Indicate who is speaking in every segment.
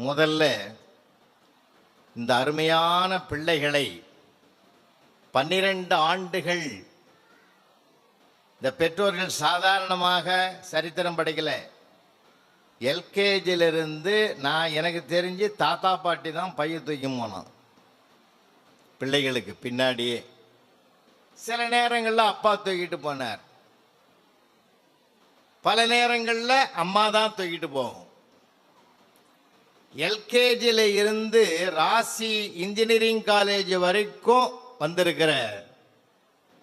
Speaker 1: முதல்ல இந்த அருமையான பிள்ளைகளை 12 ஆண்டுகள் இந்த பெற்றோர்கள் சாதாரணமாக சரித்திரம் படைக்கல. எல்கேஜிலிருந்து நான் எனக்கு தெரிஞ்சு தாத்தா பாட்டி தான் பைய தூக்கி போனோம் பிள்ளைகளுக்கு பின்னாடியே. சில நேரங்களில் அப்பா தூக்கிட்டு போனார், பல நேரங்களில் அம்மா தான் தூக்கிட்டு போகும். எல்கேஜியில் இருந்து ராசி இன்ஜினியரிங் காலேஜ் வரைக்கும் வந்திருக்கிற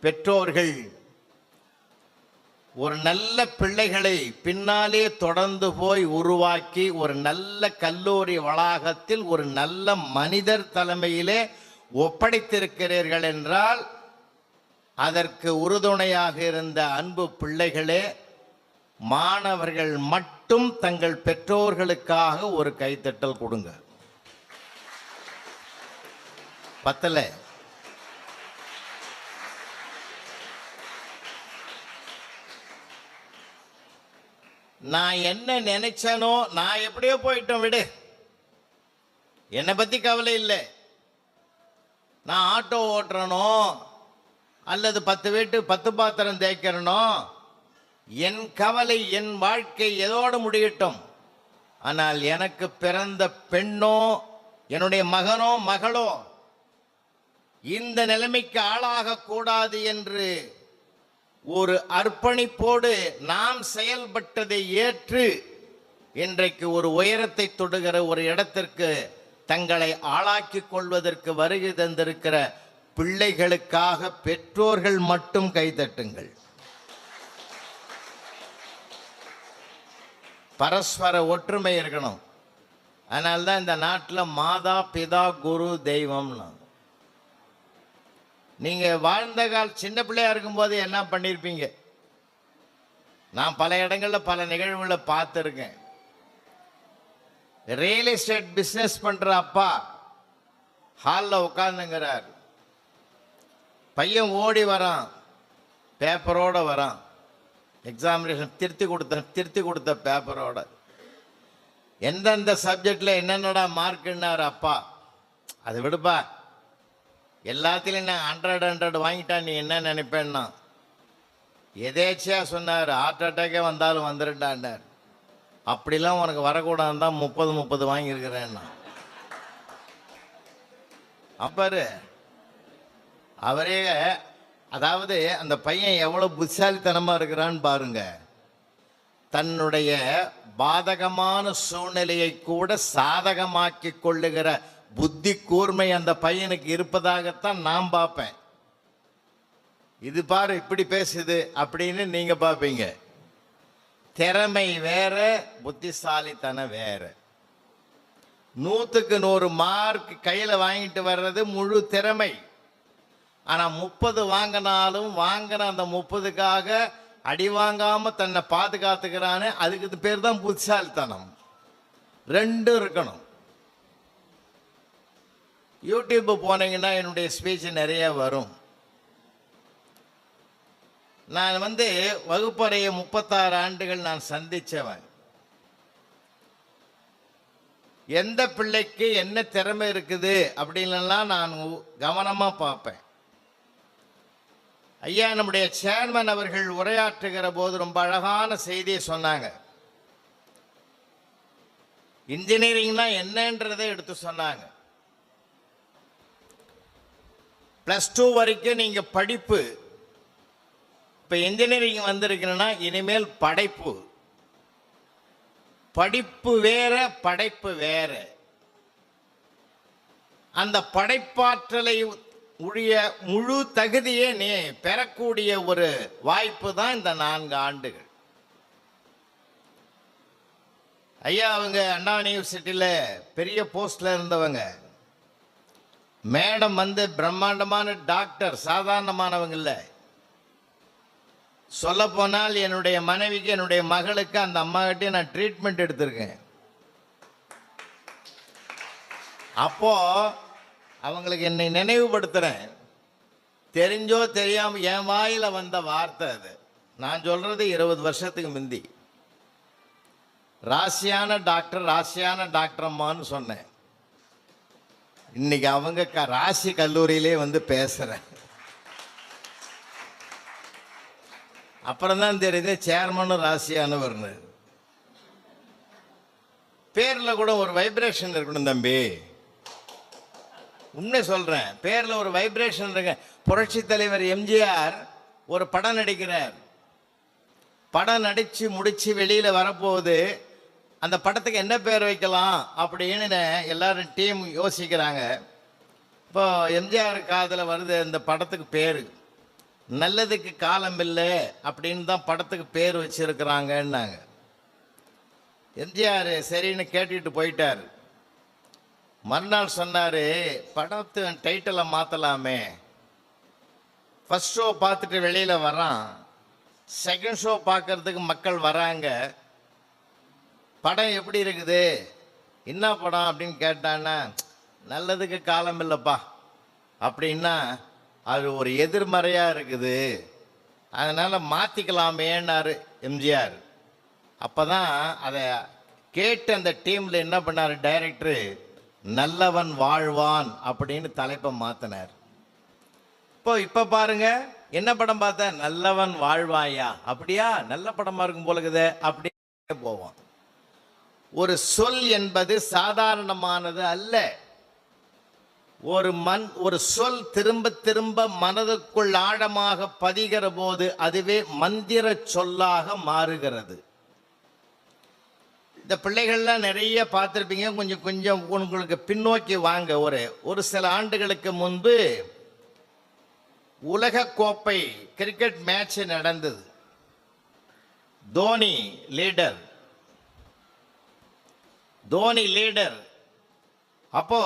Speaker 1: பெற்றோர்கள் ஒரு நல்ல பிள்ளைகளை பின்னாலே தொடர்ந்து போய் உருவாக்கி ஒரு நல்ல கல்லூரி வளாகத்தில் ஒரு நல்ல மனிதர் தலைமையிலே ஒப்படைத்திருக்கிறீர்கள் என்றால் அதற்கு உறுதுணையாக இருந்த அன்பு பிள்ளைகளே, மாணவர்கள் மட்டும் தங்கள் பெற்றோர்களுக்காக ஒரு கைத்தட்டல் கொடுங்க. பத்தல. நான் என்ன நினைச்சனோ, நான் எப்படியோ போயிட்டோம், விடு, என்னை பத்தி கவலை இல்லை. நான் ஆட்டோ ஓட்டுறனோ அல்லது 10 வீட்டு 10 பாத்திரம் தேய்க்கிறனோ, என் கவலை என் வாழ்க்கை எதோடு முடியட்டும். ஆனால் எனக்கு பிறந்த பெண்ணோ என்னுடைய மகனோ மகளோ இந்த நிலைமைக்கு ஆளாக கூடாது என்று ஒரு அர்ப்பணிப்போடு நாம் செயல்பட்டதை ஏற்று இன்றைக்கு ஒரு உயரத்தை தொடுகிற ஒரு இடத்திற்கு தங்களை ஆளாக்கிக் கொள்வதற்கு வருகை தந்திருக்கிற பிள்ளைகளுக்காக பெற்றோர்கள் மட்டும் கைதட்டுங்கள். பரஸ்பர ஒற்றுமை இருக்கணும். அதனால்தான் இந்த நாட்டில் மாதா பிதா குரு தெய்வம்னு. நீங்கள் வாழ்ந்த சின்ன பிள்ளையா இருக்கும்போது என்ன பண்ணியிருப்பீங்க? நான் பல இடங்களில் பல நிகழ்வுகளை பார்த்துருக்கேன். ரியல் எஸ்டேட் பிஸ்னஸ் பண்ணுற அப்பா ஹாலில் உட்காந்துங்கிறார். பையன் ஓடி வரான், பேப்பரோடு வரான், எக்ஸாமினேஷன் திருத்தி கொடுத்த பேப்பரோட. எந்தெந்த சப்ஜெக்டில் என்னென்னடா மார்க்குன்னார் அப்பா. அதை விடுப்பா, எல்லாத்திலையும் நான் 100 வாங்கிட்டா நீ என்ன நினைப்பேன்னா, எதேச்சியாக சொன்னார், ஹார்ட் அட்டாக்கே வந்தாலும் வந்துருண்டாண்டார். அப்படிலாம் உனக்கு வரக்கூடாது தான் 30 வாங்கியிருக்கிறேன்னா. அப்பாரு அவரே, அதாவது அந்த பையன் எவ்வளோ புத்திசாலித்தனமாக இருக்கிறான்னு பாருங்க. தன்னுடைய பாதகமான சூழ்நிலையை கூட சாதகமாக்கி கொள்ளுகிற புத்தி கூர்மை அந்த பையனுக்கு இருப்பதாகத்தான் நான் பார்ப்பேன். இது பாரு இப்படி பேசுது அப்படின்னு நீங்க பார்ப்பீங்க. திறமை வேற, புத்திசாலித்தனம் வேற. 100க்கு 100 மார்க் கையில் வாங்கிட்டு வர்றது முழு திறமை. ஆனால் 30 வாங்கினாலும் வாங்கின அந்த 30க்காக அடி வாங்காம தன்னை பாதுகாத்துக்கிறான்னு, அதுக்கு பேர் தான் புத்திசாலித்தனம். ரெண்டும் இருக்கணும். யூடியூப் போனீங்கன்னா என்னுடைய ஸ்பீச் நிறைய வரும். நான் வகுப்பறையை 36 ஆண்டுகள் நான் சந்தித்தவன். எந்த பிள்ளைக்கு என்ன திறமை இருக்குது அப்படின்லாம் நான் கவனமாக பார்ப்பேன். ஐயா, நம்முடைய சேர்மன் அவர்கள் உரையாற்றுகிற போது ரொம்ப அழகான செய்தியை சொன்னாங்க. இன்ஜினியரிங்னா என்னன்றதை எடுத்து சொன்னாங்க. +2 வரைக்கும் நீங்கள் படிப்பு. இப்போ இன்ஜினியரிங் வந்திருக்குன்னா இனிமேல் படைப்பு. படிப்பு வேற, படைப்பு வேற. அந்த படைப்பாற்றலை உடைய முழு தகுதியை நீ பெறக்கூடிய ஒரு வாய்ப்பு தான் இந்த 4 ஆண்டுகள். ஐயா அவங்க அண்ணா யூனிவர்சிட்டியில் பெரிய போஸ்ட்ல இருந்தவங்க. மேடம் பிரம்மாண்டமான டாக்டர், சாதாரணமானவங்க இல்லை. சொல்ல போனால் என்னுடைய மனைவிக்கு, என்னுடைய மகளுக்கு, அந்த அம்மாகிட்டே நான் ட்ரீட்மெண்ட் எடுத்திருக்கேன். அப்போ அவங்களுக்கு என்னை நினைவுபடுத்துறேன். தெரிஞ்சோ தெரியாம என் வாயில வந்த வார்த்தை அது. நான் சொல்றது 20 வருஷத்துக்கு முந்தி. ராசியான டாக்டர் அம்மான்னு சொன்னேன். இன்னைக்கு அவங்க ராசி கல்லூரியிலே வந்து பேசுறேன். அப்புறம் தான் தெரியுது சேர்மனும் ராசியானவர்னு. பேர்ல கூட ஒரு வைப்ரேஷன் இருக்கணும் தம்பி. உண்மை சொல்றேன், பேர்ல ஒரு வைப்ரேஷன் இருக்கு. புரட்சி தலைவர் எம்ஜிஆர் ஒரு படம் நடிக்கிறார். படம் நடிச்சு முடிச்சு வெளியில வரப்போகுது. அந்த படத்துக்கு என்ன பேர் வைக்கலாம் அப்படின்னு எல்லாரும் டீம் யோசிக்கிறாங்க. இப்போ எம்ஜிஆர் காதில் வருது இந்த படத்துக்கு பேரு நல்லதுக்கு காலம் இல்லை அப்படின்னு தான் படத்துக்கு பேர் வச்சிருக்கிறாங்கன்னாங்க. எம்ஜிஆர் சரின்னு கேட்டுட்டு போயிட்டார். மறுநாள் சொன்னார், படத்து டைட்டிலை மாற்றலாமே. ஃபர்ஸ்ட் ஷோ பார்த்துட்டு வெளியில் வரான், செகண்ட் ஷோ பார்க்கறதுக்கு மக்கள் வராங்க. படம் எப்படி இருக்குது, என்ன படம் அப்படின்னு கேட்டான்னா, நல்லதுக்கு காலம் இல்லைப்பா அப்படின்னா அது ஒரு எதிர்மறையாக இருக்குது, அதனால் மாற்றிக்கலாமேன்னாரு எம்ஜிஆர். அப்போ தான் அதை கேட்டு அந்த டீமில் என்ன பண்ணார் டைரக்டரு, நல்லவன் வாழ்வான் அப்படின்னு தலைப்பை மாற்றினார். இப்போ பாருங்க, என்ன படம் பார்த்தேன், நல்லவன் வாழ்வாயா, அப்படியா நல்ல படமாக இருக்கும் போலக்குதே அப்படி போவோம். ஒரு சொல் என்பது சாதாரணமானது அல்ல. ஒரு சொல் திரும்ப திரும்ப மனதுக்குள் ஆழமாக பதிகிற போது அதுவே மந்திர சொல்லாக மாறுகிறது. இந்த பிள்ளைகள்லாம் நிறைய பார்த்துருப்பீங்க. கொஞ்சம் கொஞ்சம் உங்களுக்கு பின்னோக்கி வாங்க. ஒரு சில ஆண்டுகளுக்கு முன்பு உலக கோப்பை கிரிக்கெட் மேட்ச் நடந்தது. தோனி லீடர். அப்போ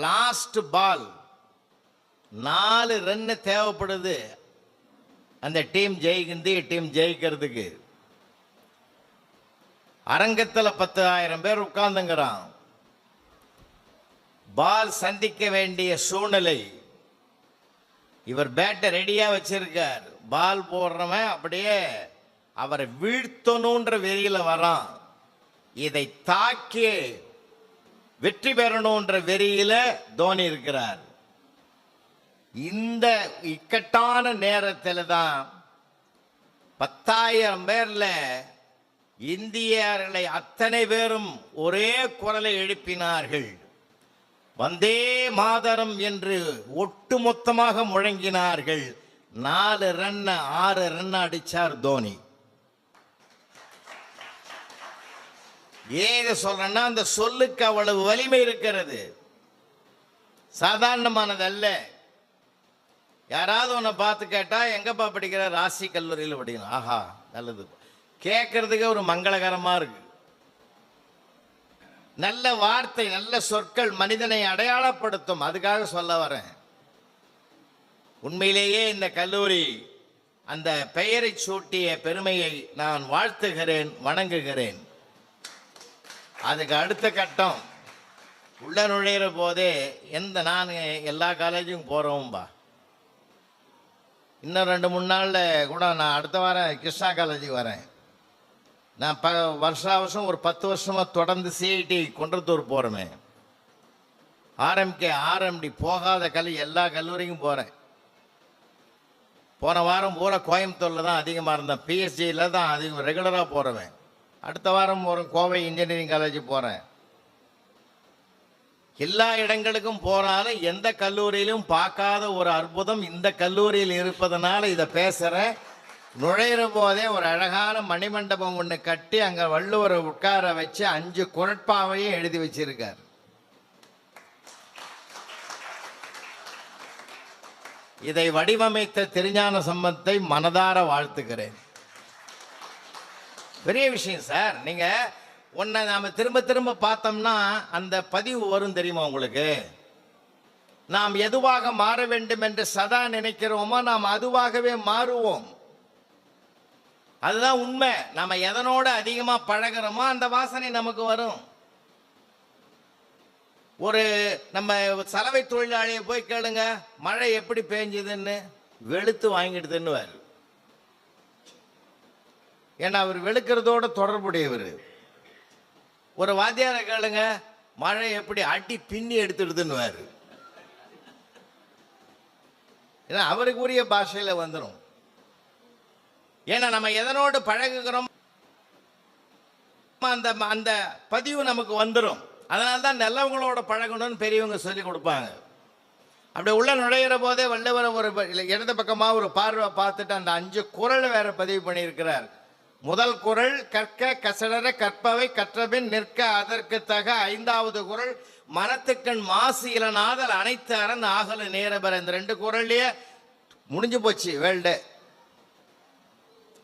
Speaker 1: லாஸ்ட் பால் 4 ரன் தேவைப்படுது அந்த டீம் ஜெயிக்கிறதுக்கு. அரங்கத்தில் 10,000 பேர் உட்கார்ந்துங்கிறான். பால் சந்திக்க வேண்டிய சூழ்நிலை. இவர் பேட்டை ரெடியா வச்சிருக்கார். பால் போடுறவன் அப்படியே அவரை வீழ்த்தணுன்ற வெறியில வரான். இதை தாக்கி வெற்றி பெறணுன்ற வெறியில தோனி இருக்கிறார். இந்த இக்கட்டான நேரத்தில் தான் 10,000 பேர்ல இந்தியர்களை அத்தனை பேரும் ஒரே குரலை எழுப்பினார்கள். வந்தே மாதரம் என்று ஒட்டுமொத்தமாக முழங்கினார்கள். 4 ரன் 6 ரன் அடிச்சார் தோனி. ஏது சொல்றேன்னா, அந்த சொல்லுக்கு அவ்வளவு வலிமை இருக்கிறது, சாதாரணமானது அல்ல. யாராவது உன்னை பார்த்து கேட்டா எங்கப்பா படிக்கிற, ராசி கல்லூரியில் படிக்கணும். ஆஹா நல்லது, கேட்கறதுக்கு ஒரு மங்களகரமா இருக்கு. நல்ல வார்த்தை, நல்ல சொற்கள் மனிதனை அடையாளப்படுத்தும். அதுக்காக சொல்ல வரேன். உண்மையிலேயே இந்த கல்லூரி அந்த பெயரை சூட்டிய பெருமையை நான் வாழ்த்துகிறேன், வணங்குகிறேன். அதுக்கு அடுத்த கட்டம், உள்ள நுழையிற போதே நான் எல்லா காலேஜுக்கும் போகிறோம்பா. இன்னும் 2-3 நாளில் கூட நான் அடுத்த வாரம் கிருஷ்ணா காலேஜுக்கு வரேன். நான் வருஷம் ஒரு 10 வருஷமாக தொடர்ந்து சிஐடி குன்றத்தூர் போகிறோமே. ஆர்எம்டி போகாத எல்லா கல்லூரிக்கும் போகிறேன். போன வாரம் பூரா கோயம்புத்தூரில் தான் அதிகமாக இருந்தேன். பிஎஸ்ஜியில் தான் அதிகம் ரெகுலராக போகிறவன். அடுத்த வாரம் ஒரு கோவை இன்ஜினியரிங் காலேஜ் போகிறேன். எல்லா இடங்களுக்கும் போனாலும் எந்த கல்லூரியிலும் பார்க்காத ஒரு அற்புதம் இந்த கல்லூரியில் இருப்பதனால இதை பேசுகிறேன். நுழையிற போதே ஒரு அழகான மணிமண்டபம் ஒன்று கட்டி அங்கே வள்ளுவரை உட்கார வச்சு 5 குறட்பாவையும் எழுதி வச்சிருக்கார். இதை வடிவமைத்த திருஞான சம்பந்தத்தை மனதார வாழ்த்துக்கிறேன். பெரிய விஷயம் சார். நீங்க ஒன்றை நாம திரும்ப திரும்ப பார்த்தோம்னா அந்த பதிவு வரும், தெரியுமா உங்களுக்கு? நாம் எதுவாக மாற வேண்டும் என்று சதா நினைக்கிறோமோ நாம் அதுவாகவே மாறுவோம். அதுதான் உண்மை. நம்ம எதனோட அதிகமா பழகிறோமோ அந்த வாசனை நமக்கு வரும். நம்ம சலவை தொழிலாளியை போய் கேளுங்க, மழை எப்படி பெஞ்சதுன்னு, வெளுத்து வாங்கிடுதுன்னு. ஏன்னா அவர் வெளுக்கிறதோட தொடர்புடையவர். ஒரு வாத்தியாரை கேளுங்க, மழை எப்படி அடி பின்னி எடுத்துடுதுன்னு. ஏன்னா அவருக்கு உரிய பாஷையில வந்துடும். ஏன்னா நம்ம எதனோடு பழகுகிறோம் அந்த அந்த பதிவு நமக்கு வந்துடும். அதனால தான் நல்லவங்களோட பழகணும்னு பெரியவங்க சொல்லி கொடுப்பாங்க. அப்படி உள்ள நுழையிற போதே வள்ளுவர் ஒரு இடது பக்கமாக ஒரு பார்வை பார்த்துட்டு அந்த 5 குறளை வேற பதிவு பண்ணியிருக்கிறார். முதல் குறள் கற்க கசடர கற்பவை கற்றபின் நிற்க அதற்கு தக. 5வது குறள் மனத்துக்கண் மாசு இளநாதல் அனைத்து அறன் ஆகல நேரபெற. இந்த 2 குறள்லயே முடிஞ்சு போச்சு வேல்டு.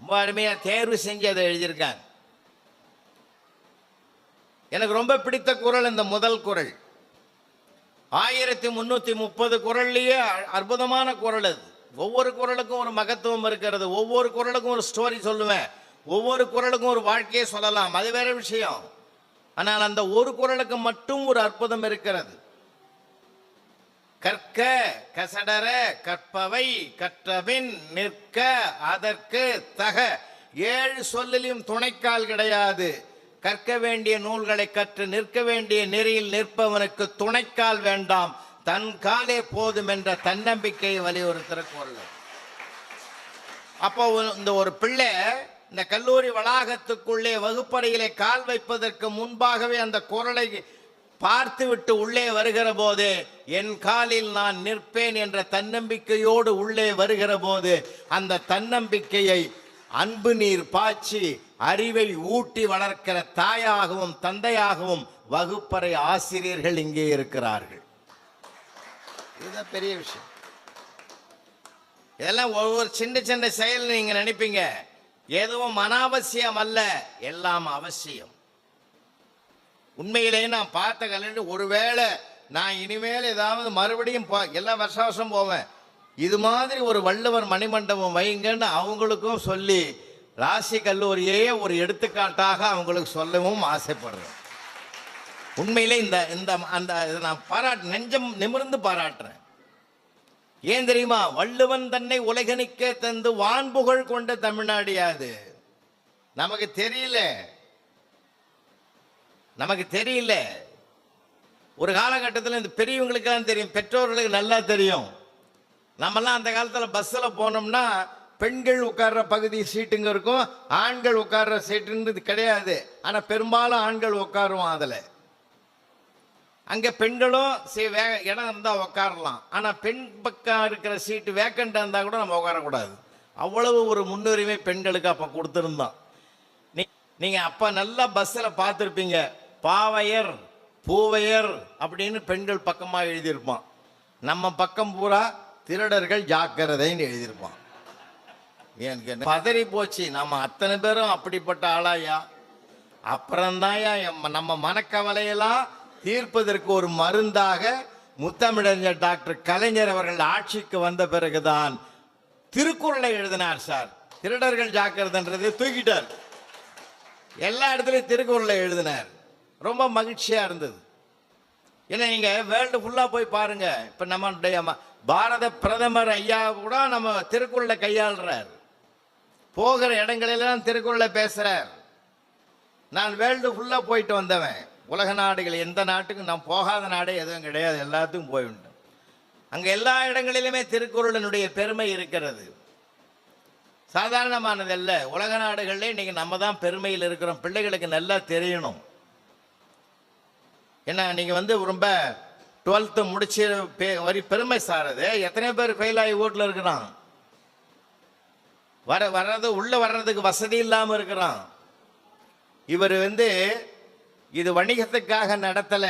Speaker 1: ரொம்ப அருமையாக தேர்வு செஞ்சு அதை எழுதியிருக்காங்க. எனக்கு ரொம்ப பிடித்த குறள் இந்த முதல் குறள். 1330 குறள்லயே அற்புதமான குறள் அது. ஒவ்வொரு குறளுக்கும் ஒரு மகத்துவம் இருக்கிறது. ஒவ்வொரு குறளுக்கும் ஒரு ஸ்டோரி சொல்லுவேன். ஒவ்வொரு குறளுக்கும் ஒரு வாழ்க்கையை சொல்லலாம், அது வேற விஷயம். ஆனால் அந்த ஒரு குறளுக்கு மட்டும் ஒரு அற்புதம் இருக்கிறது. கற்க கசடர கற்பவை கற்றபின் நிற்க அதற்கு தக. 7 சொல்லிலும் துணைக்கால் கிடையாது. கற்க வேண்டிய நூல்களை கற்று நிற்க வேண்டிய நெறியில் நிற்பவனுக்கு துணைக்கால் வேண்டாம், தன் காலே போதும் என்ற தன்னம்பிக்கையை வலியுறுத்துற குறள். அப்போ இந்த ஒரு பிள்ளை இந்த கல்லூரி வளாகத்துக்குள்ளே வகுப்பறையிலே கால் வைப்பதற்கு முன்பாகவே அந்த குறளை பார்த்து விட்டு உள்ளே வருகிற போது என் காலில் நான் நிற்பேன் என்ற தன்னம்பிக்கையோடு உள்ளே வருகிற போது அந்த தன்னம்பிக்கையை அன்பு நீர் பாய்ச்சி அறிவை ஊட்டி வளர்க்கிற தாயாகவும் தந்தையாகவும் வகுப்பறை ஆசிரியர்கள் இங்கே இருக்கிறார்கள். இதுதான் பெரிய விஷயம். இதெல்லாம் ஒவ்வொரு சின்ன சின்ன செயல் நீங்க நினைப்பீங்க, எதுவும் அனாவசியம் அல்ல, எல்லாம் அவசியம். உண்மையிலேயே நான் பார்த்த கல்யாணம், ஒருவேளை நான் இனிமேல் ஏதாவது மறுபடியும் எல்லா வருஷம் போவேன், இது மாதிரி ஒரு வள்ளுவர் மணிமண்டபம் வைங்கன்னு அவங்களுக்கும் சொல்லி ராசி கல்லூரியே ஒரு எடுத்துக்காட்டாக அவங்களுக்கு சொல்லவும் ஆசைப்படுறேன். உண்மையிலே இந்த இந்த அந்த நான் நெஞ்சம் நிமிர்ந்து பாராட்டுறேன். ஏன் தெரியுமா? வள்ளுவன் தன்னை உலகனுக்கே தந்து வான்புகழ் கொண்ட தமிழ்நாடு யாது. நமக்கு தெரியல. ஒரு காலகட்டத்தில் இந்த பெரியவங்களுக்கெல்லாம் தெரியும், பெற்றோர்களுக்கு நல்லா தெரியும். நம்மெல்லாம் அந்த காலத்தில் பஸ்ஸில் போனோம்னா பெண்கள் உட்கார்ற பகுதி சீட்டுங்க இருக்கும், ஆண்கள் உட்கார்ற சீட்டுன்றது கிடையாது. ஆனால் பெரும்பாலும் ஆண்கள் உட்காருவோம். அதில் அங்கே பெண்களும் இடம் இருந்தால் உட்காரலாம். ஆனால் பெண் பக்கம் இருக்கிற சீட்டு வேக்கண்டாக இருந்தால் கூட நம்ம உட்காரக்கூடாது. அவ்வளவு ஒரு முன்னுரிமை பெண்களுக்கு அப்போ கொடுத்துருந்தோம். நீங்கள் அப்போ நல்லா பஸ்ஸில் பார்த்துருப்பீங்க, பாவையர் பூவையர் அப்படின்னு பெண்கள் பக்கமாக எழுதியிருப்பான். நம்ம பக்கம் பூரா திருடர்கள் ஜாக்கிரதைன்னு எழுதியிருப்பான். ஏன்னு பதறி போச்சு. நம்ம அத்தனை பேரும் அப்படிப்பட்ட ஆளாயா? அப்புறம்தாயா நம்ம மனக்கவலையெல்லாம் தீர்ப்பதற்கு ஒரு மருந்தாக முத்தமிழறிஞர் டாக்டர் கலைஞர் அவர்கள் ஆட்சிக்கு வந்த பிறகுதான் திருக்குறளை எழுதினார். சார், திருடர்கள் ஜாக்கிரதைன்றதை தூக்கிட்டார். எல்லா இடத்துலையும் திருக்குறளை எழுதினார். ரொம்ப மகிழ்ச்சியா இருந்தது. ஏன்னா நீங்க வேர்ல்டு ஃபுல்லா போய் பாருங்க, இப்ப நம்மளுடைய பாரத பிரதமர் ஐயா கூட நம்ம திருக்குறளை கையாளுறார். போகிற இடங்களெல்லாம் திருக்குறளை பேசுறார். நான் வேர்ல்டு ஃபுல்லா போயிட்டு வந்தவன். உலக நாடுகள் எந்த நாட்டுக்கும் நான் போகாத நாடே எதுவும் கிடையாது, எல்லாத்துக்கும் போய்விட்டேன். அங்கே எல்லா இடங்களிலுமே திருக்குறளினுடைய பெருமை இருக்கிறது. சாதாரணமானதல்ல. உலக நாடுகளில் இன்னைக்கு நம்ம தான் பெருமையில் இருக்கிறோம். பிள்ளைகளுக்கு நல்லா தெரியணும். ஏன்னா நீங்கள் ரொம்ப 12th முடிச்சு வரி பெருமை சாரது. எத்தனை பேர் ஃபெயில் ஆகி வீட்டில் இருக்கிறான், வர்றது உள்ள வர்றதுக்கு வசதி இல்லாமல் இருக்கிறான். இவர் இது வணிகத்துக்காக நடத்தல,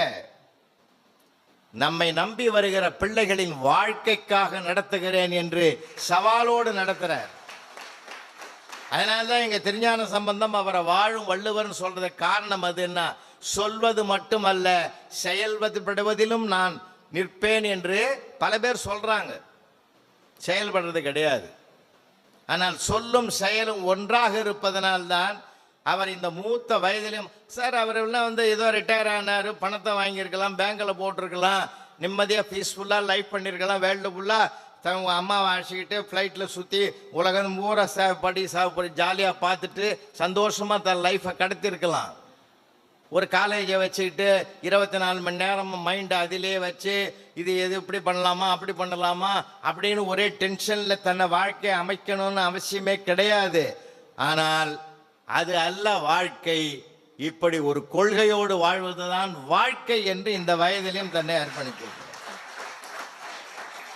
Speaker 1: நம்மை நம்பி வருகிற பிள்ளைகளின் வாழ்க்கைக்காக நடத்துகிறேன் என்று சவாலோடு நடத்துறார். அதனால்தான் எங்க திருஞான சம்பந்தம் அவரை வாழும் வள்ளுவர்னு சொல்றதுக்கு காரணம் அது என்ன? சொல்வது மட்டுமல்ல, செயல்படுவதிலும் நான் நிற்பேன் என்று பல பேர் சொல்றாங்க. செயல்படுறது கிடையாது. ஆனால் சொல்லும் செயலும் ஒன்றாக இருப்பதனால்தான் அவர் இந்த மூத்த வயதிலும், சார் அவர் ஏதோ ரிட்டையர் ஆனார், பணத்தை வாங்கியிருக்கலாம், பேங்கில் போட்டிருக்கலாம், நிம்மதியாக பீஸ்ஃபுல்லாக லைஃப் பண்ணியிருக்கலாம், வேர்ல்டு ஃபுல்லாக தங்க அம்மாவை அழைச்சிக்கிட்டு ஃப்ளைட்டில் சுற்றி உலகம் பூரா சேவைப்படி ஜாலியாக பார்த்துட்டு சந்தோஷமாக தன் லைஃப்பை கடத்திருக்கலாம். ஒரு காலேஜை வச்சுக்கிட்டு 24 மணி நேரம் மைண்ட் அதிலே வச்சு இது எது இப்படி பண்ணலாமா அப்படி பண்ணலாமா அப்படின்னு ஒரே டென்ஷனில் தன்னை வாழ்க்கையை அமைக்கணும்னு அவசியமே கிடையாது. ஆனால் அது அல்ல வாழ்க்கை. இப்படி ஒரு கொள்கையோடு வாழ்வதுதான் வாழ்க்கை என்று இந்த வயதிலும் தன்னை அர்ப்பணிக்கிறார்.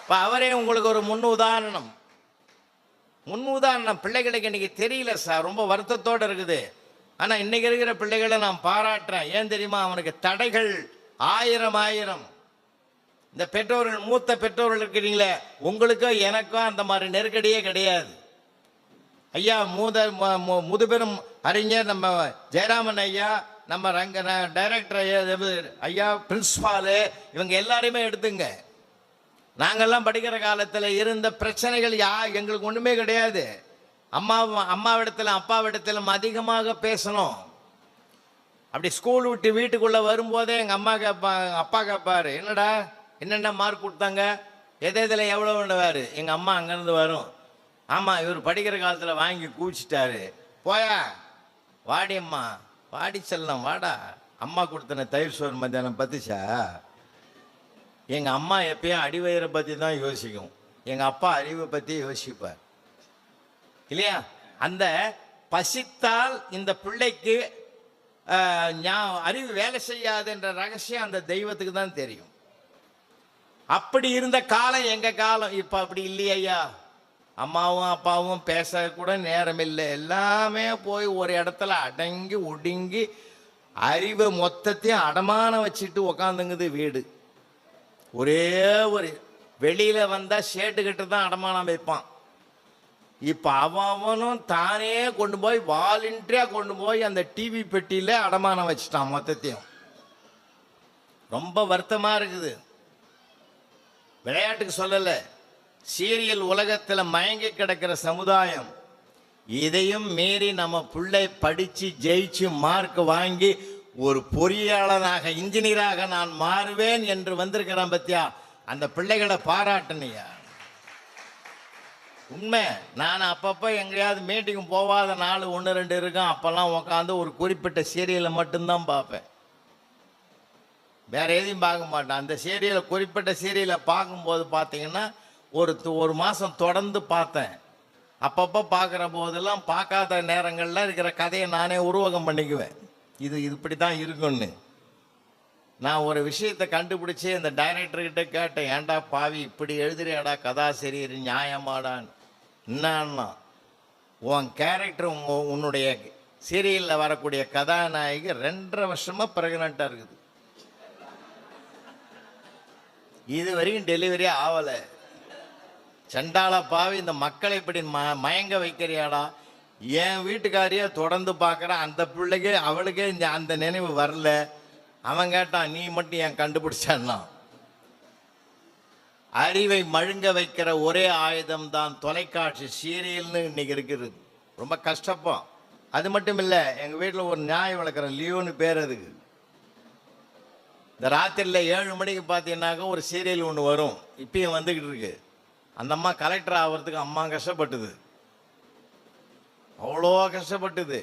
Speaker 1: இப்போ அவரே உங்களுக்கு ஒரு முன் உதாரணம். பிள்ளைகளுக்கு இன்னைக்கு தெரியல சார், ரொம்ப வருத்தத்தோடு இருக்குது. ஆனால் இன்னைக்கு இருக்கிற பிள்ளைகளை நான் பாராட்டுறேன். ஏன் தெரியுமா? அவனுக்கு தடைகள் ஆயிரம். இந்த பெற்றோர்கள், மூத்த பெற்றோர்கள் இருக்கிறீங்களே, உங்களுக்கோ எனக்கோ அந்த மாதிரி நெருக்கடியே கிடையாது. ஐயா முதுபெரும் அறிஞர் நம்ம ஜெயராமன் ஐயா, நம்ம டைரக்டர் ஐயா, பிரின்சிபாலு, இவங்க எல்லாரையுமே எடுத்துங்க. நாங்கள்லாம் படிக்கிற காலத்தில் இருந்த பிரச்சனைகள் எங்களுக்கு ஒன்றுமே கிடையாது. அம்மாவிடத்திலும் அப்பாவிடத்திலும் அதிகமாக பேசணும். அப்படி ஸ்கூல் விட்டு வீட்டுக்குள்ளே வரும்போதே எங்கள் அப்பா கேட்பார், என்னென்ன மார்க் கொடுத்தாங்க, எதில் எவ்வளோ வேண்டுவார். எங்கள் அம்மா அங்கேருந்து வரும், ஆமாம் இவர் படிக்கிற காலத்தில் வாங்கி கூச்சிட்டாரு, போயா வாடி அம்மா, வாடி செல்லம் வாடா, அம்மா கொடுத்தன தயிர் சோறு மத்தியானம் பத்துச்சா. எங்கள் அம்மா எப்பயும் அடிவயிறை பற்றி தான் யோசிக்கும், எங்கள் அப்பா அறிவை பற்றி யோசிப்பார் இல்லையா? அந்த பசித்தால் இந்த பிள்ளைக்கு அறிவு வேலை செய்யாது என்ற ரகசியம் அந்த தெய்வத்துக்கு தான் தெரியும். அப்படி இருந்த காலம் எங்கள் காலம். இப்போ அப்படி இல்லையா? அம்மாவும் அப்பாவும் பேசக்கூட நேரம் இல்லை. எல்லாமே போய் ஒரு இடத்துல அடங்கி ஒடுங்கி அறிவை மொத்தத்தையும் அடமான வச்சுட்டு உக்காந்துங்குது வீடு. ஒரே ஒரு வெளியில் வந்தால் ஷேட்டுக்கிட்ட தான் அடமானம் வைப்பான். இப்போ அவனும் தானே கொண்டு போய் வாலண்டியாக கொண்டு போய் அந்த டிவி பெட்டியில் அடமானம் வச்சுட்டான் மொத்தத்தையும். ரொம்ப வருத்தமாக இருக்குது. விளையாட்டுக்கு சொல்லலை, சீரியல் உலகத்தில் மயங்கி கிடக்கிற சமுதாயம். இதையும் மீறி நம்ம பிள்ளை படித்து ஜெயிச்சு மார்க் வாங்கி ஒரு பொறியாளனாக இன்ஜினியராக நான் மாறுவேன் என்று வந்திருக்கிறான் பத்தியா. அந்த பிள்ளைகளை பாராட்டணையா. உண்மை. நான் அப்பப்போ எங்கேயாவது மீட்டிங் போகாத நாள் 1-2 இருக்கும். அப்போல்லாம் உட்காந்து ஒரு குறிப்பிட்ட சீரியலை மட்டும்தான் பார்ப்பேன், வேற எதையும் பார்க்க மாட்டேன். அந்த சீரியலை, குறிப்பிட்ட சீரியலை பார்க்கும்போது பார்த்தீங்கன்னா ஒரு மாதம் தொடர்ந்து பார்த்தேன். அப்பப்போ பார்க்குற போதெல்லாம் பார்க்காத நேரங்களில் இருக்கிற கதையை நானே உருவகம் பண்ணிக்குவேன். இது இப்படி தான் இருக்குன்னு. நான் ஒரு விஷயத்தை கண்டுபிடிச்சி அந்த டைரக்டர்கிட்ட கேட்டேன், ஏன்டா பாவி இப்படி எழுதுறியாடா கதாசிரியர், நியாயமாடான்னு. என்னன்னா, உன் கேரக்டர் உன்னுடைய சீரியலில் வரக்கூடிய கதாநாயகி 2.5 வருஷமாக ப்ரெக்னெண்ட்டாக இருக்குது, இது வரைக்கும் டெலிவரி ஆகலை. சண்டாள பாவி, இந்த மக்களை இப்படி மயங்க வைக்கிறியாடா. என் வீட்டுக்காரியை தொடர்ந்து பார்க்குறேன், அந்த பிள்ளைக்கு அவளுக்கே அந்த நினைவு வரல. அவன் கேட்டான், நீ மட்டும் என் கண்டுபிடிச்சான்னா. அறிவை மழுங்க வைக்கிற ஒரே ஆயுதம் தான் தொலைக்காட்சி சீரியல்னு இன்னைக்கு இருக்குது. ரொம்ப கஷ்டப்போம். அது மட்டும் இல்லை, எங்கள் வீட்டில் ஒரு நியாயம் வளர்க்குற லியோன்னு பேர். அதுக்கு இந்த ராத்திரியில் 7 மணிக்கு பார்த்தீங்கன்னாக்கா ஒரு சீரியல் ஒன்று வரும், இப்பயும் வந்துக்கிட்டு இருக்கு. அந்த அம்மா கலெக்டர் ஆகிறதுக்கு அம்மா கஷ்டப்பட்டுது, அவ்வளோ கஷ்டப்பட்டுது.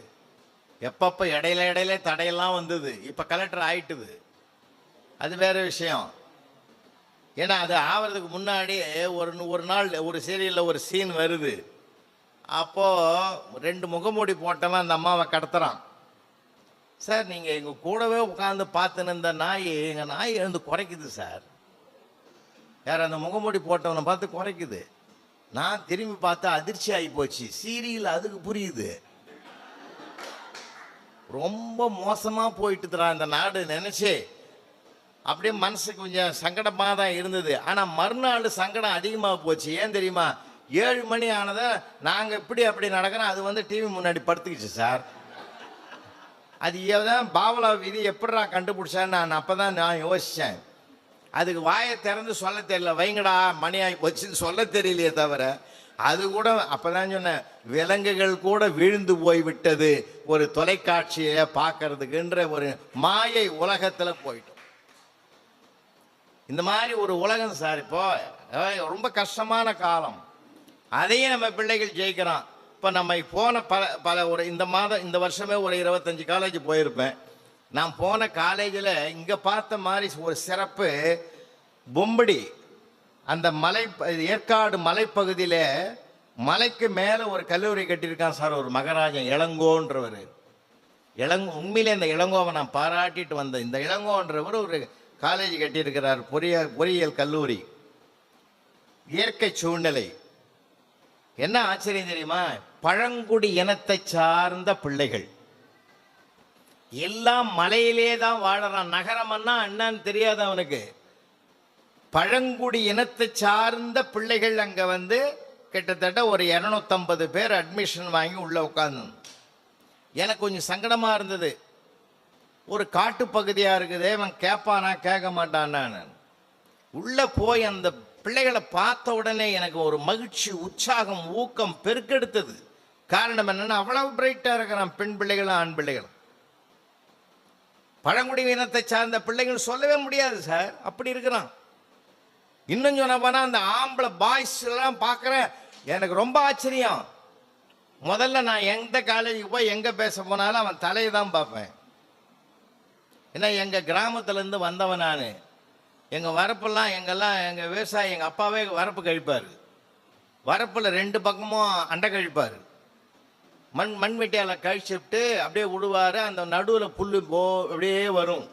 Speaker 1: எப்பப்போ இடையில தடையெல்லாம் வந்தது. இப்போ கலெக்டர் ஆயிட்டுது, அது வேற விஷயம். ஏன்னா அது ஆகிறதுக்கு முன்னாடி ஒரு நாள் ஒரு சீரியலில் ஒரு சீன் வருது. அப்போது 2 முகமூடி போட்டவன் அந்த அம்மாவை கடத்துறான். சார், நீங்கள் எங்கள் கூடவே உட்காந்து பார்த்துன்னு இருந்த நாய், எங்கள் நாய் எழுந்து குறைக்குது சார். யார்? அந்த முகமூடி போட்டவனை பார்த்து குறைக்குது. நான் திரும்பி பார்த்தா அதிர்ச்சி ஆகி போச்சு. சீரியல் அதுக்கு புரியுது. ரொம்ப மோசமாக போயிட்டுதுடா இந்த நாடு நினச்சி அப்படியே மனசுக்கு கொஞ்சம் சங்கடமாக தான் இருந்தது. ஆனால் மறுநாள் சங்கடம் அதிகமாக போச்சு. ஏன் தெரியுமா? 7 மணி ஆனதை நாங்கள் இப்படி அப்படி நடக்கிறோம், அது டிவி முன்னாடி படுத்துக்கிச்சு சார். அது ஏதான் பாவலா விதி எப்படா கண்டுபிடிச்சான்னு நான் அப்போ தான் நான் யோசித்தேன். அதுக்கு வாயை திறந்து சொல்ல தெரியல, வைங்கடா மணி ஆகி போச்சுன்னு சொல்ல தெரியலையே தவிர, அது கூட அப்போ தான் சொன்னேன், விலங்குகள் கூட வீழ்ந்து போய் விட்டது ஒரு தொலைக்காட்சியை பார்க்கறதுக்குன்ற ஒரு மாயை உலகத்தில் போயிட்டோம். இந்த மாதிரி ஒரு உலகம் சார். இப்போ ரொம்ப கஷ்டமான காலம், அதையும் நம்ம பிள்ளைகள் ஜெயிக்கிறோம். இப்போ நம்ம போன பல இந்த வருஷமே ஒரு 25 காலேஜ் போயிருப்பேன். நான் போன காலேஜில் இங்கே பார்த்த மாதிரி ஒரு சிறப்பு, பொம்படி அந்த ஏற்காடு மலைப்பகுதியில் மலைக்கு மேலே ஒரு கல்லூரி கட்டியிருக்கான் சார் ஒரு மகராஜன் இளங்கோன்றவர். உண்மையிலே இந்த இளங்கோவை நான் பாராட்டிட்டு வந்தேன். இந்த இளங்கோன்றவர் ஒரு காலேஜ் கட்டியிருக்கிறார், பொறியியல் கல்லூரி. இயற்கை சூழ்நிலை என்ன ஆச்சரியம் தெரியுமா? பழங்குடி இனத்தை சார்ந்த பிள்ளைகள் எல்லாம் மலையிலே தான் வாழறான். நகரம்னா என்னன்னு தெரியாது அவனுக்கு. பழங்குடி இனத்தை சார்ந்த பிள்ளைகள் அங்க வந்து கிட்டத்தட்ட ஒரு 250 பேர் அட்மிஷன் வாங்கி உள்ள உட்காந்து. எனக்கு கொஞ்சம் சங்கடமா இருந்தது. ஒரு காட்டு பகுதியா இருக்குது, அவன் கேட்பானா கேட்க மாட்டான். உள்ள போய் அந்த பிள்ளைகளை பார்த்த உடனே எனக்கு ஒரு மகிழ்ச்சி, உற்சாகம், ஊக்கம் பெருக்கெடுத்தது. காரணம் என்னன்னா அவ்வளவு பிரைட்டா இருக்கிறான், பெண் பிள்ளைகளும் ஆண் பிள்ளைகளும். பழங்குடி இனத்தை சார்ந்த பிள்ளைகள் சொல்லவே முடியாது சார், அப்படி இருக்கிறான். இன்னும் சொன்ன போனா அந்த ஆம்பளை பாய்ஸ் எல்லாம் பார்க்குறேன், எனக்கு ரொம்ப ஆச்சரியம். முதல்ல நான் எந்த காலேஜுக்கு போய் எங்கே பேச போனாலும் அவன் தலையை தான் பார்ப்பேன். ஏன்னா எங்கள் கிராமத்துலேருந்து வந்தவன் நான். எங்கள் வரப்பெல்லாம் எங்கள் விவசாயி, எங்கள் அப்பாவே வரப்பு கழிப்பார். வரப்பில் 2 பக்கமும் அண்டை கழிப்பார். மண் வெட்டியால் கழிச்சுட்டு அப்படியே விடுவார். அந்த நடுவில் புல் அப்படியே வரும்.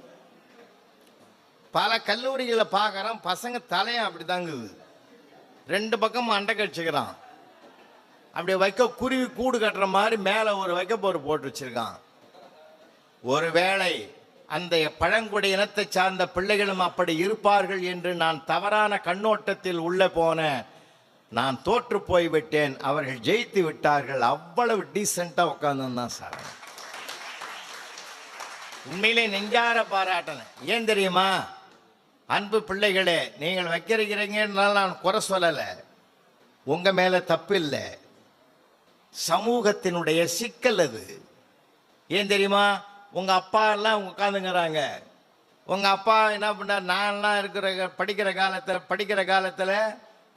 Speaker 1: பல கல்லூரிகளை பார்க்குறான், பசங்க தலையும் அப்படி தாங்குது, 2 பக்கமும் அண்டை கழிச்சுக்கிறான். அப்படி குருவி கூடு கட்டுற மாதிரி மேலே ஒரு வைக்கப்போர் போட்டு வச்சிருக்கான். ஒருவேளை அந்த பழங்குடி இனத்தை சார்ந்த பிள்ளைகளும் அப்படி இருப்பார்கள் என்று நான் தவறான கண்ணோட்டத்தில் உள்ள போனேன். நான் தோற்று போய்விட்டேன். அவர்கள் ஜெயித்து விட்டார்கள். அவ்வளவு டீசெண்டாக உட்கார்ந்துதான் சார். உண்மையிலே நெஞ்சார பாராட்டினேன். ஏன் தெரியுமா? அன்பு பிள்ளைகளே, நீங்கள் வைக்கிறீங்கன்னால நான் குறை சொல்லலை, உங்க மேல தப்பு இல்லை. சமூகத்தினுடைய சிக்கல் அது. ஏன் தெரியுமா? உங்க அப்பா எல்லாம் உட்காந்துங்கிறாங்க. உங்க அப்பா என்ன பண்ணார்? நான்லாம் படிக்கிற காலத்தில்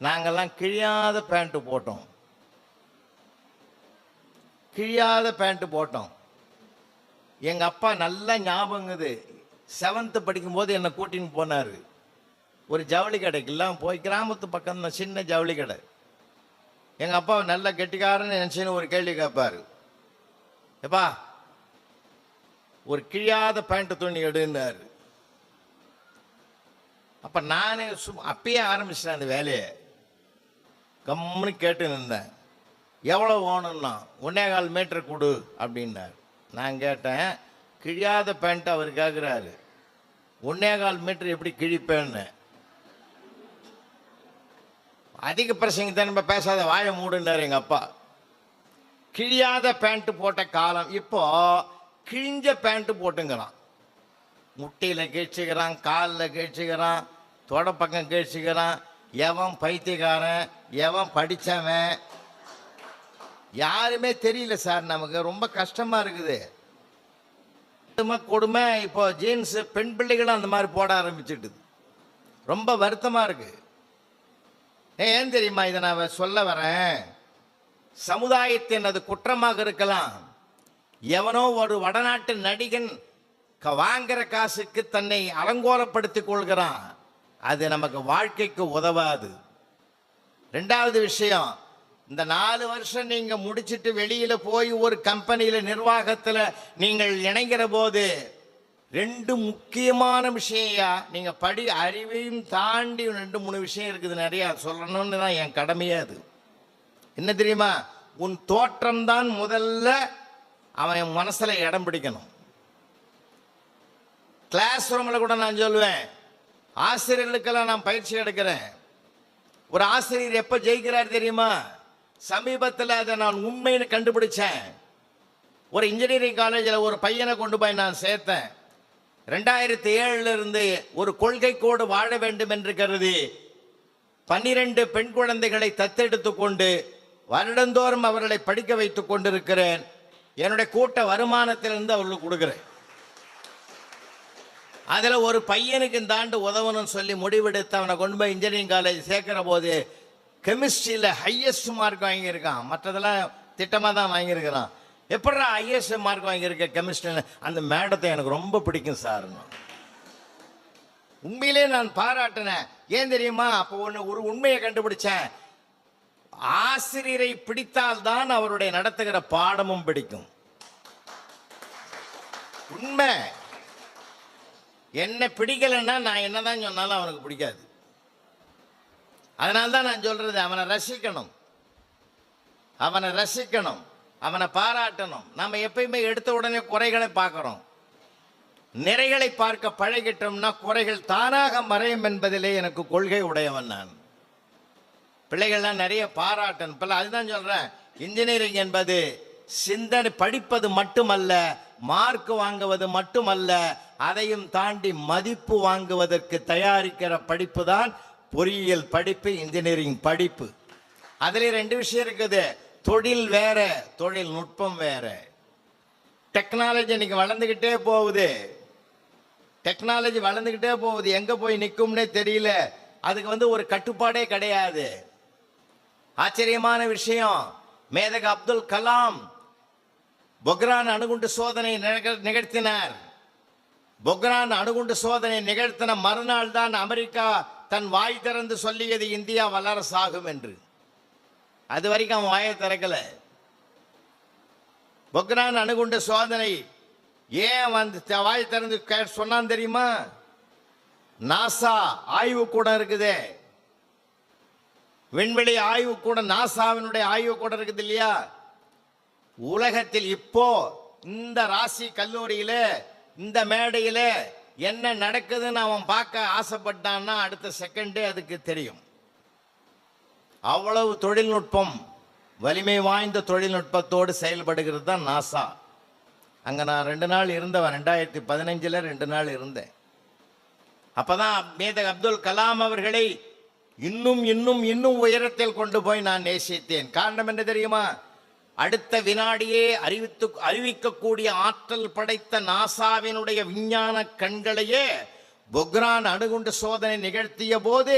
Speaker 1: நாங்கள்லாம் கிழியாத பேண்ட்டு போட்டோம். எங்கள் அப்பா நல்லா ஞாபகங்குது. 7th படிக்கும்போது என்னை கூட்டின்னு போனார் ஒரு ஜவுளி கடைக்கெல்லாம் போய். கிராமத்து பக்கம் தான் சின்ன ஜவுளி கடை. எங்கள் அப்பா நல்ல கெட்டிக்காரன்னு நினச்சின்னு ஒரு கேள்வி கேட்பார். எப்பா ஒரு கிழியாத பேண்ட்டு துணி எடுன்னாரு. அப்போ நானே அப்பயே ஆரம்பிச்சிட்டேன் அந்த வேலையை. கம்முன்னு கேட்டு நின்றேன். எவ்வளோ வேணும்னா 1.25 மீட்டர் கொடு அப்படின்னார். நான் கேட்டேன், கிழியாத பேண்ட் அவர் கேட்குறாரு, 1.25 மீட்டர் எப்படி கிழிப்பேன்னு. அதிக பிரசங்க தான் பேசாத, வாயை மூடுன்னார் எங்கள் அப்பா. கிழியாத பேண்ட்டு போட்ட காலம். இப்போ கிழிஞ்ச பேண்ட்டு போட்டுங்கிறான். முட்டியில் கிழிச்சுக்கிறான், காலில் கிழிச்சுக்கிறான், தொட பக்கம் கிழிச்சுக்கிறான். எவன் பைத்தியக்காரன், எவன் படித்தவன் யாருமே தெரியல சார். நமக்கு ரொம்ப கஷ்டமாக இருக்குது. கொடுமை. இப்போ ஜீன்ஸு பெண் பிள்ளைகளும் அந்த மாதிரி போட ஆரம்பிச்சுட்டுது. ரொம்ப வருத்தமாக இருக்கு. ஏன் தெரியுமா இதை நான் சொல்ல வரேன்? சமுதாயத்தின் அது குற்றமாக இருக்கலாம். எவனோ ஒரு வடநாட்டு நடிகன் வாங்குற காசுக்கு தன்னை அலங்கோலப்படுத்திக் கொள்கிறான். அது நமக்கு வாழ்க்கைக்கு உதவாது. 2வது விஷயம், இந்த 4 வருஷம் நீங்க முடிச்சிட்டு வெளியில போய் ஒரு கம்பெனியில நிர்வாகத்தில் நீங்கள் இணைகிற போது 2 முக்கியமான விஷயம். நீங்க அறிவையும் தாண்டி 2-3 விஷயம் இருக்குது, நிறைய சொல்லணும்னு தான் என் கடமையே. அது என்ன தெரியுமா? உன் தோற்றம் தான் முதல்ல அவன் மனசுல இடம் பிடிக்கணும். கிளாஸ் ரூம்ல கூட நான் சொல்லுவேன், ஆசிரியர்களுக்கெல்லாம் நான் பயிற்சி எடுக்கிறேன். ஒரு ஆசிரியர் எப்ப ஜெயிக்கிறார் தெரியுமா? சமீபத்தில் அதை நான் உண்மைன்னு கண்டுபிடிச்சேன். ஒரு இன்ஜினியரிங் காலேஜில் ஒரு பையனை கொண்டு போய் நான் சேர்த்தேன். 2007 இருந்து ஒரு கொள்கைக்கோடு வாழ வேண்டும் என்று கருதி 12 பெண் குழந்தைகளை தத்தெடுத்து கொண்டு வருடந்தோறும் அவர்களை படிக்க வைத்துக் கொண்டிருக்கிறேன். என்னுடைய கூட்ட வருமானத்திலிருந்து அவர்களுக்கு கொடுக்குறேன். அதில் ஒரு பையனுக்கு இந்த ஆண்டு உதவணும்னு சொல்லி முடிவெடுத்து அவனை கொண்டு போய் இன்ஜினியரிங் காலேஜ் சேர்க்கிற போது கெமிஸ்ட்ரியில் ஹையஸ்ட் மார்க் வாங்கியிருக்கான். மற்றதெல்லாம் திட்டமாக தான் வாங்கியிருக்கிறான். எப்படா ஐஎஸ் மார்க் வாங்கியிருக்க கெமிஸ்ட்ரி? அந்த மேடத்தை எனக்கு ரொம்ப பிடிக்கும் சார். உண்மையிலே நான் பாராட்டினேன். ஏன் தெரியுமா? அப்போ ஒரு உண்மையை கண்டுபிடிச்சேன். ஆசிரியரை பிடித்தால்தான் அவருடைய நடத்துகிற பாடமும் பிடிக்கும். உண்மை. என்ன பிடிக்கலன்னா நான் என்னதான் சொன்னாலும் அவனுக்கு பிடிக்காது. அதனால தான் நான் சொல்றது, அவனை ரசிக்கணும், அவனை ரசிக்கணும், அவனை பாராட்டணும். நம்ம எப்பயுமே எடுத்த உடனே குறைகளை பார்க்கிறோம். நிறைகளை பார்க்க பழகிட்டோம்னா குறைகள் தானாக மறையும் என்பதிலே எனக்கு கொள்கை உடையவன் நான். பிள்ளைகள்லாம் நிறைய பாராட்டணும். இப்ப அதுதான் சொல்றேன், இன்ஜினியரிங் என்பது சிந்தனை படிப்பது மட்டுமல்ல, மார்க் வாங்குவது மட்டுமல்ல, அதையும் தாண்டி மதிப்பு வாங்குவதற்கு தயாரிக்கிற படிப்பு தான் பொறியியல் படிப்பு, இன்ஜினியரிங் படிப்பு. அதுல ரெண்டு விஷயம் இருக்குது. தொழில் வேற, தொழில்நுட்பம் வேற. டெக்னாலஜி இன்னைக்கு வளர்ந்துகிட்டே போகுது. டெக்னாலஜி வளர்ந்துகிட்டே போகுது. எங்க போய் நிற்கும்னே தெரியல. அதுக்கு ஒரு கட்டுப்பாடே கிடையாது. ஆச்சரியமான விஷயம், மேதக அப்துல் கலாம் பொக்ரான் அணுகுண்டு சோதனை நிகழ்த்தினார். பொக்ரான் அணுகுண்டு சோதனை நிகழ்த்தின மறுநாள் தான் அமெரிக்கா தன் வாய் திறந்து சொல்லியது இந்தியா வல்லரசாகும் என்று. அது வரைக்கும் அவன் வாயை திறக்கல. பொக்ரான் அணுகுண்டு சோதனை ஏன் வாய் திறந்து சொன்னான் தெரியுமா? நாசா ஆய்வு கூட இருக்குது, விண்வெளி ஆய்வு கூட, நாசாவினுடைய ஆய்வு கூட இருக்குது இல்லையா? உலகத்தில் இப்போ இந்த ராசி கல்லூரியில, இந்த மேடையில என்ன நடக்குதுன்னு அவன் பார்க்க ஆசைப்பட்டான்னா அடுத்த செகண்டே அதுக்கு தெரியும். அவ்வளவு தொழில்நுட்பம், வலிமை வாய்ந்த தொழில்நுட்பத்தோடு செயல்படுகிறது தான் நாசா. அங்கே நான் 2 நாள் இருந்தவன். 2015 2 நாள் இருந்தேன். அப்பதான் மேதக அப்துல் கலாம் அவர்களை இன்னும் இன்னும் இன்னும் உயரத்தில் கொண்டு போய் நான் நேசித்தேன். காரணம் என்ன தெரியுமா? அடுத்த வினாடியே அறிவிக்கக்கூடிய ஆற்றல் படைத்த நாசாவினுடைய விஞ்ஞான கண்களையே பொக்ரான் அணுகுண்டு சோதனை நிகழ்த்திய போது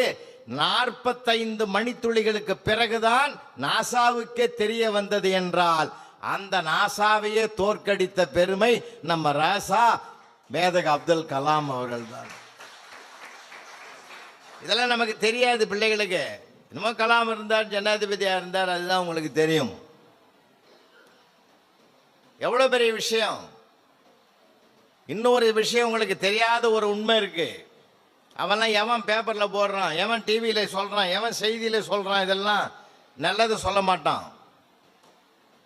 Speaker 1: 45 மணித்துளிகளுக்கு பிறகுதான் நாசாவுக்கே தெரிய வந்தது என்றால், அந்த நாசாவையே தோற்கடித்த பெருமை நம்ம ராசா மேதக அப்துல் கலாம் அவர்கள் தான். இதெல்லாம் நமக்கு தெரியாது பிள்ளைகளுக்கு. இன்னமும் கலாம் இருந்தார், ஜனாதிபதியா இருந்தார், அதுதான் உங்களுக்கு தெரியும். எவ்வளவு பெரிய விஷயம். இன்னொரு விஷயம் உங்களுக்கு தெரியாத ஒரு உண்மை இருக்கு. அவன்லாம் எவன் பேப்பர்ல போடுறான், எவன் டிவியில சொல்றான், எவன் செய்தியில சொல்றான், இதெல்லாம் நல்லது சொல்ல மாட்டான்.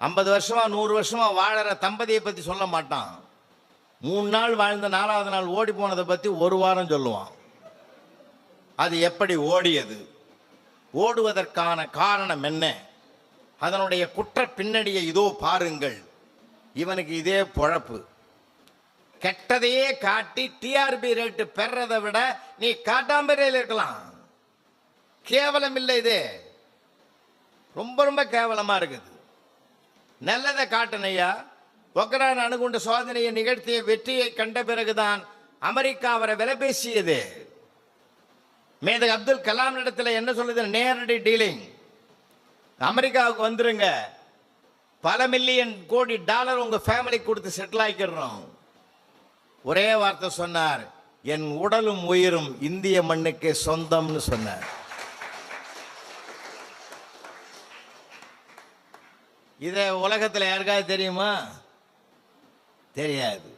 Speaker 1: 50 வருஷமா 100 வருஷமா வாழற தம்பதியை பத்தி சொல்ல மாட்டான். 3 நாள் வாழ்ந்த 4வது நாள் ஓடி போனதை பத்தி 1 வாரம் சொல்லுவான். அது எப்படி ஓடியது, ஓடுவதற்கான காரணம் என்ன, அதனுடைய குற்ற பின்னணியை இதோ பாருங்கள். இவனுக்கு இதே பொழப்பு. கெட்டதையே காட்டி டிஆர்பி ரேட்டு பெறதை விட நீ காட்டாம்பரையில் இருக்கலாம். கேவலம் இல்லை இது, ரொம்ப ரொம்ப கேவலமா இருக்குது. நல்லதை காட்டணையா. பொக்ரான் அணுகுண்டு சோதனையை நிகழ்த்திய வெற்றியை கண்ட பிறகுதான் அமெரிக்கா அவரை விலை பேசியது. மேதக அப்துல் கலாம் இடத்துல என்ன சொல்லுது? நேரடி டீலிங். அமெரிக்காவுக்கு வந்துருங்க, பல மில்லியன் கோடி டாலர் உங்க ஃபேமிலி கொடுத்து செட்டில் ஆக்கிடுறோம். ஒரே வார்த்தை சொன்னார், என் உடலும் உயிரும் இந்திய மண்ணுக்கு சொந்தம்னு சொன்னார். இதை உலகத்தில் யாருக்காவது தெரியுமா? தெரியாது.